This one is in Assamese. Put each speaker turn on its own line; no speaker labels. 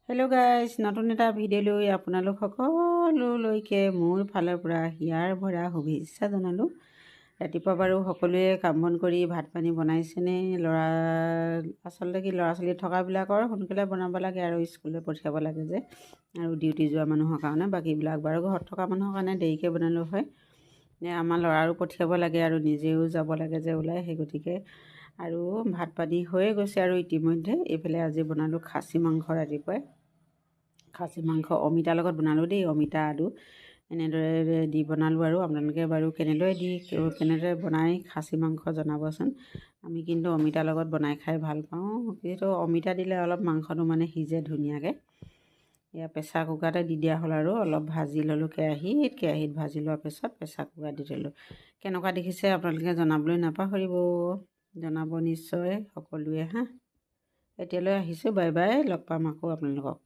হেল্ল' গাইজ, নতুন এটা ভিডিঅ' লৈ আপোনালোক সকলোলৈকে মোৰ ফালৰ পৰা হিয়াৰ ভৰা শুভেচ্ছা জনালোঁ। ৰাতিপুৱা বাৰু সকলোৱে কাম বন কৰি ভাত পানী বনাইছেনে? ল'ৰা ছোৱালী থকাবিলাকৰ সোনকালে বনাব লাগে আৰু স্কুললৈ পঠিয়াব লাগে যে, আৰু ডিউটি যোৱা মানুহৰ কাৰণে। বাকীবিলাক বাৰু ঘৰত থকা মানুহৰ কাৰণে দেৰিকৈ বনালেও হয়। আমাৰ ল'ৰাৰো পঠিয়াব লাগে আৰু নিজেও যাব লাগে যে ওলাই, সেই গতিকে আৰু ভাত পানী হৈয়ে গৈছে। আৰু ইতিমধ্যে এইফালে আজি বনালোঁ খাচী মাংস। ৰাতিপুৱাই খাচী মাংস অমিতাৰ লগত বনালোঁ দেই। অমিতা আলু এনেদৰে দি বনালোঁ। আৰু আপোনালোকে বাৰু কেনেদৰে বনাই খাচী মাংস জনাবচোন। আমি কিন্তু অমিতাৰ লগত বনাই খাই ভাল পাওঁ। যিহেতু অমিতা দিলে অলপ মাংসটো সিজে ধুনীয়াকৈ। এয়া প্ৰেছাৰ কুকাৰতে দি দিয়া হ'ল আৰু অলপ ভাজি ল'লোঁ কেৰাহীত ভাজি লোৱাৰ পিছত প্ৰেছাৰ কুকাৰত দি দিলোঁ। কেনেকুৱা দেখিছে আপোনালোকে জনাবলৈ নাপাহৰিব, জনাব নিশ্চয় সকলোৱে। এতিয়ালৈ আহিছোঁ, বাই বাই, লগ পাম আকৌ আপোনালোকক।